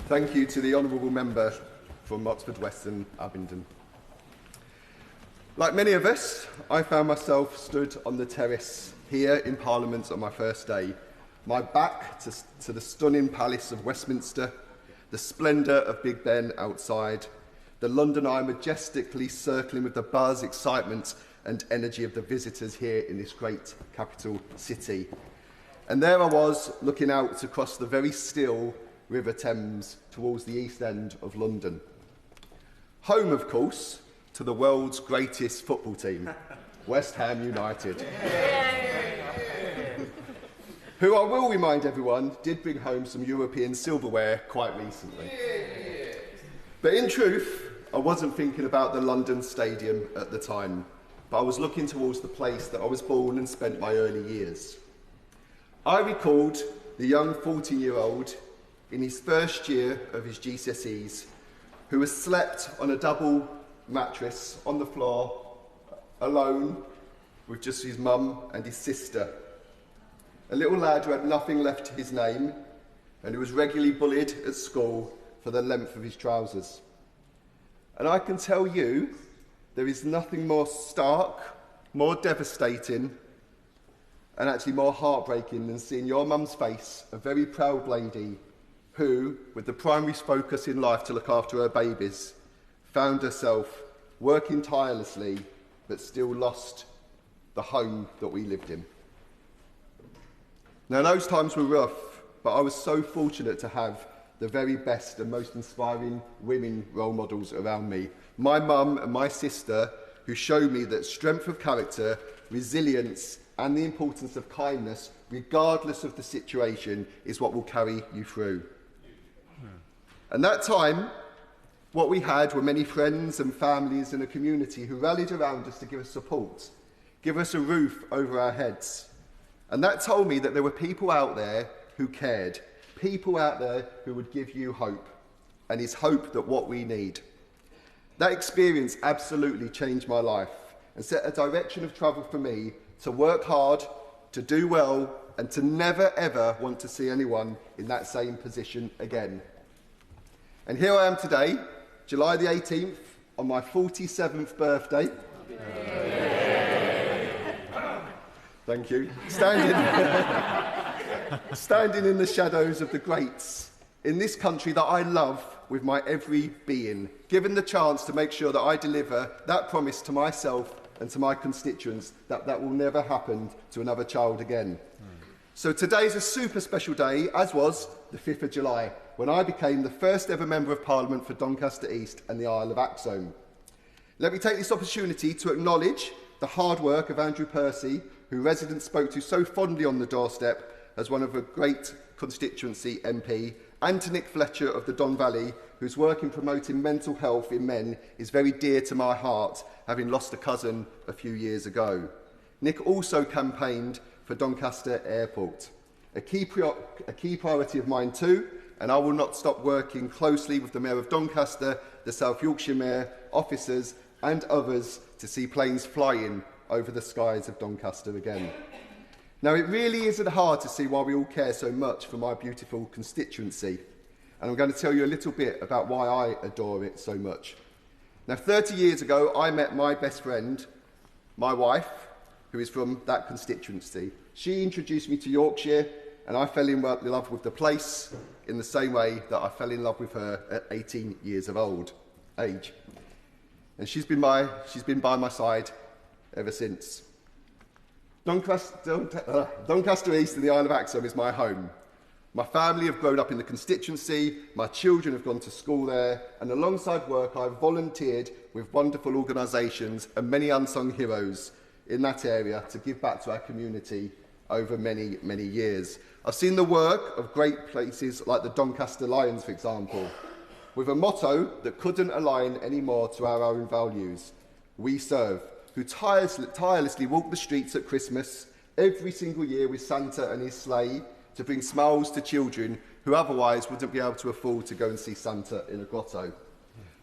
Thank you to the Honourable Member from Oxford West and Abingdon. Like many of us, I found myself stood on the terrace here in Parliament on my first day, my back to the stunning Palace of Westminster, the splendour of Big Ben outside, the London Eye majestically circling with the buzz, excitement and energy of the visitors here in this great capital city. And there I was, looking out across the very still River Thames towards the East End of London. Home, of course, to the world's greatest football team, West Ham United. Who I will remind everyone did bring home some European silverware quite recently. But in truth, I wasn't thinking about the London Stadium at the time, but I was looking towards the place that I was born and spent my early years. I recalled the young 14-year-old in his first year of his GCSEs who was slept on a double mattress on the floor, alone, with just his mum and his sister. A little lad who had nothing left to his name and who was regularly bullied at school for the length of his trousers. And I can tell you, there is nothing more stark, more devastating, and actually more heartbreaking than seeing your mum's face, a very proud lady who, with the primary focus in life to look after her babies, found herself working tirelessly but still lost the home that we lived in. Now, those times were rough, but I was so fortunate to have the very best and most inspiring women role models around me. My mum and my sister, who showed me that strength of character, resilience, and the importance of kindness, regardless of the situation, is what will carry you through. And that time, what we had were many friends and families and a community who rallied around us to give us support, give us a roof over our heads. And that told me that there were people out there who cared, people out there who would give you hope, and it's hope that what we need. That experience absolutely changed my life and set a direction of travel for me to work hard, to do well, and to never ever want to see anyone in that same position again. And here I am today, July the 18th, on my 47th birthday. Thank you. Standing in the shadows of the greats in this country that I love with my every being, given the chance to make sure that I deliver that promise to myself and to my constituents that will never happen to another child again. So today is a super special day, as was the 5th of July, when I became the first ever Member of Parliament for Doncaster East and the Isle of Axholme. Let me take this opportunity to acknowledge the hard work of Andrew Percy, who residents spoke to so fondly on the doorstep as one of a great constituency MP, and to Nick Fletcher of the Don Valley, whose work in promoting mental health in men is very dear to my heart, having lost a cousin a few years ago. Nick also campaigned for Doncaster Airport, a key priority of mine too, and I will not stop working closely with the Mayor of Doncaster, the South Yorkshire Mayor, officers and others to see planes flying over the skies of Doncaster again. Now, it really isn't hard to see why we all care so much for my beautiful constituency, and I'm going to tell you a little bit about why I adore it so much. Now, 30 years ago, I met my best friend, my wife, who is from that constituency. She introduced me to Yorkshire, and I fell in love with the place in the same way that I fell in love with her at 18 years of age. And she's been by my side ever since. Doncaster East and the Isle of Axholme is my home. My family have grown up in the constituency, my children have gone to school there, and alongside work I've volunteered with wonderful organisations and many unsung heroes in that area to give back to our community over many, many years. I've seen the work of great places like the Doncaster Lions, for example, with a motto that couldn't align any more to our own values. We serve, who tirelessly walk the streets at Christmas every single year with Santa and his sleigh to bring smiles to children who otherwise wouldn't be able to afford to go and see Santa in a grotto.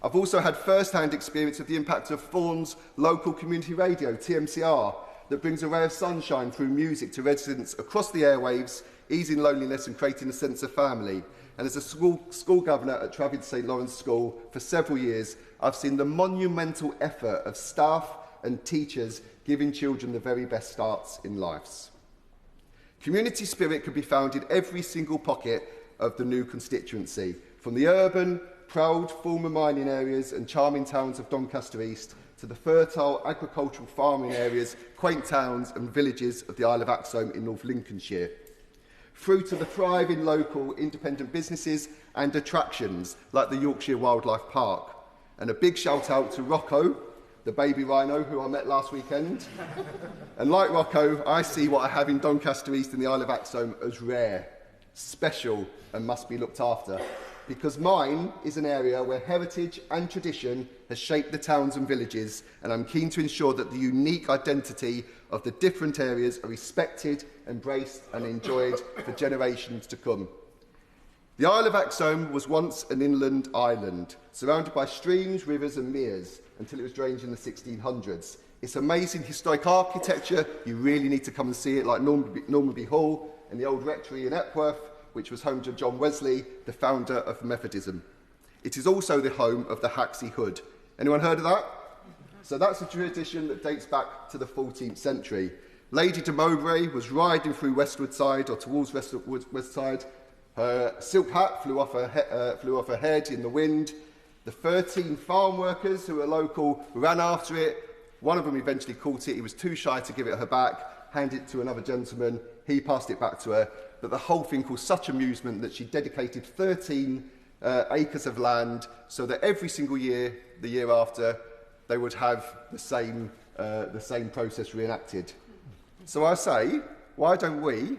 I've also had first-hand experience of the impact of Thorn's local community radio, TMCR, that brings a ray of sunshine through music to residents across the airwaves, easing loneliness and creating a sense of family. And as a school governor at Trafford St Lawrence School for several years, I've seen the monumental effort of staff and teachers giving children the very best starts in lives. Community spirit could be found in every single pocket of the new constituency, from the urban, proud former mining areas and charming towns of Doncaster East to the fertile agricultural farming areas, quaint towns and villages of the Isle of Axholme in North Lincolnshire, through to the thriving local independent businesses and attractions like the Yorkshire Wildlife Park. And a big shout out to Rocco, the baby rhino who I met last weekend. And like Rocco, I see what I have in Doncaster East and the Isle of Axholme as rare, special and must be looked after. Because mine is an area where heritage and tradition has shaped the towns and villages, and I'm keen to ensure that the unique identity of the different areas are respected, embraced and enjoyed for generations to come. The Isle of Axholme was once an inland island, surrounded by streams, rivers and meres, until it was drained in the 1600s. It's amazing historic architecture. You really need to come and see it, like Normanby Hall and the old rectory in Epworth, which was home to John Wesley, the founder of Methodism. It is also the home of the Haxey Hood. Anyone heard of that? So that's a tradition that dates back to the 14th century. Lady de Mowbray was riding through Westward Side or towards West Side. Her silk hat flew off her head in the wind. The 13 farm workers who were local ran after it. One of them eventually caught it. He was too shy to give it her back, handed it to another gentleman. He passed it back to her. But the whole thing caused such amusement that she dedicated 13 acres of land so that every single year, the year after, they would have the same process reenacted. So I say, why don't we,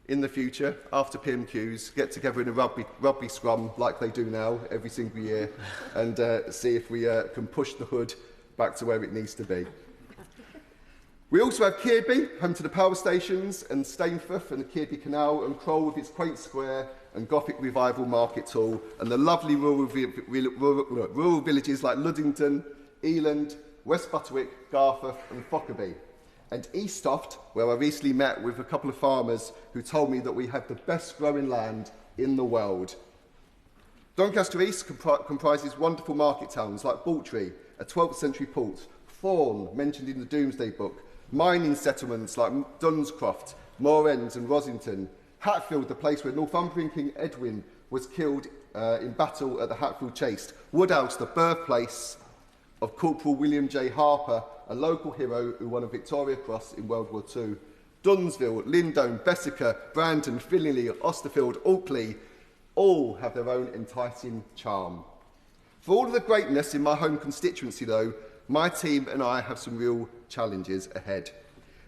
in the future, after PMQs, get together in a rugby scrum like they do now every single year and see if we can push the hood back to where it needs to be. We also have Kearby, home to the power stations, and Stainforth and the Kearby Canal, and Kroll with its quaint square and Gothic revival market hall, and the lovely rural villages like Luddington, Eland, West Butterwick, Garforth and Fockerby. And Eastoft, where I recently met with a couple of farmers who told me that we have the best growing land in the world. Doncaster East comprises wonderful market towns like Bawtry, a 12th century port, Thorn, mentioned in the Domesday Book, mining settlements like Dunscroft, Moorends and Rosington, Hatfield, the place where Northumbrian King Edwin was killed in battle at the Hatfield Chase, Woodhouse, the birthplace of Corporal William J. Harper, a local hero who won a Victoria Cross in World War II, Dunsville, Lindome, Bessica, Brandon, Finley, Austerfield, Altley, all have their own enticing charm. For all of the greatness in my home constituency, though, my team and I have some real challenges ahead.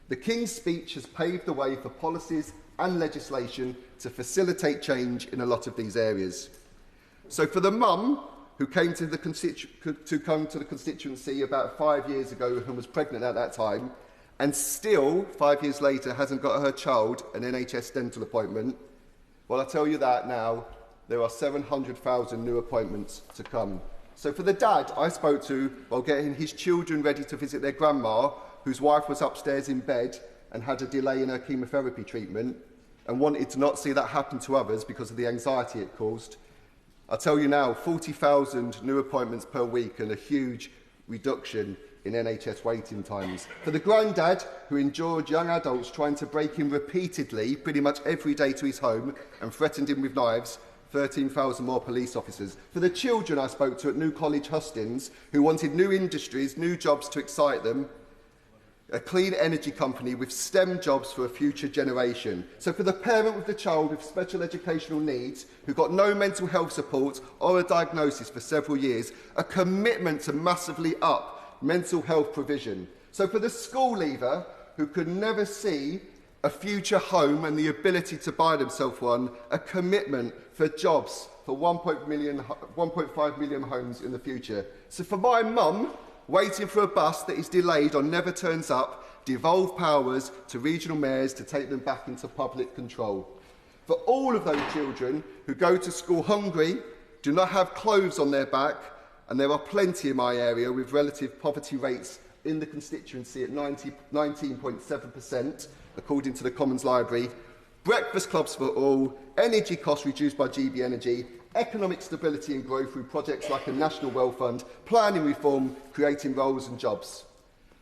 The King's speech has paved the way for policies and legislation to facilitate change in a lot of these areas. So for the mum who came to the constituency about 5 years ago and was pregnant at that time, and still 5 years later hasn't got her child an NHS dental appointment, well, I tell you that now, there are 700,000 new appointments to come. So for the dad I spoke to while getting his children ready to visit their grandma, whose wife was upstairs in bed and had a delay in her chemotherapy treatment and wanted to not see that happen to others because of the anxiety it caused, I tell you now, 40,000 new appointments per week and a huge reduction in NHS waiting times. For the granddad who endured young adults trying to break him repeatedly, pretty much every day to his home and threatened him with knives, 13,000 more police officers. For the children I spoke to at New College Hustings who wanted new industries, new jobs to excite them, a clean energy company with STEM jobs for a future generation. So for the parent with the child with special educational needs who got no mental health support or a diagnosis for several years, a commitment to massively up mental health provision. So for the school leaver who could never see a future home and the ability to buy themselves one, a commitment for jobs for 1.5 million homes in the future. So for my mum, waiting for a bus that is delayed or never turns up, devolve powers to regional mayors to take them back into public control. For all of those children who go to school hungry, do not have clothes on their back, and there are plenty in my area with relative poverty rates in the constituency at 19.7%, according to the Commons Library, breakfast clubs for all, energy costs reduced by GB Energy, economic stability and growth through projects like a National Wealth Fund, planning reform, creating roles and jobs.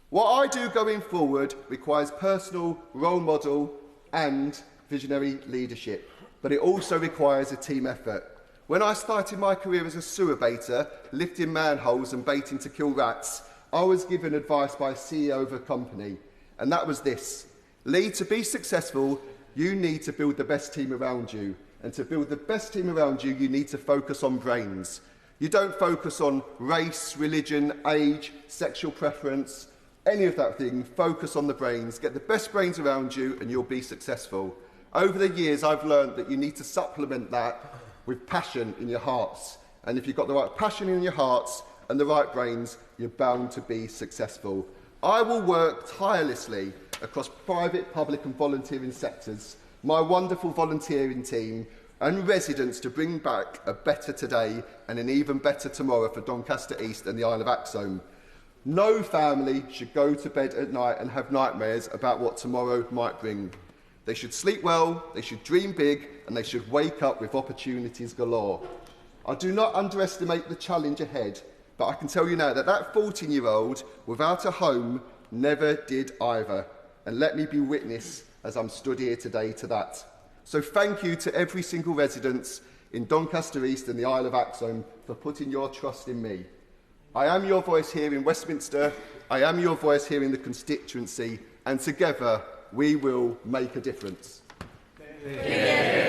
What I do going forward requires personal role model and visionary leadership, but it also requires a team effort. When I started my career as a sewer baiter, lifting manholes and baiting to kill rats, I was given advice by a CEO of a company, and that was this: Lee, to be successful, you need to build the best team around you. And to build the best team around you, you need to focus on brains. You don't focus on race, religion, age, sexual preference, any of that thing. Focus on the brains. Get the best brains around you and you'll be successful. Over the years, I've learned that you need to supplement that with passion in your hearts. And if you've got the right passion in your hearts and the right brains, you're bound to be successful. I will work tirelessly across private, public and volunteering sectors, my wonderful volunteering team and residents, to bring back a better today and an even better tomorrow for Doncaster East and the Isle of Axholme. No family should go to bed at night and have nightmares about what tomorrow might bring. They should sleep well, they should dream big, and they should wake up with opportunities galore. I do not underestimate the challenge ahead, but I can tell you now that that 14-year-old without a home never did either. And let me be witness as I'm stood here today to that. So thank you to every single resident in Doncaster East and the Isle of Axholme for putting your trust in me. I am your voice here in Westminster, I am your voice here in the constituency, and together we will make a difference. Yeah.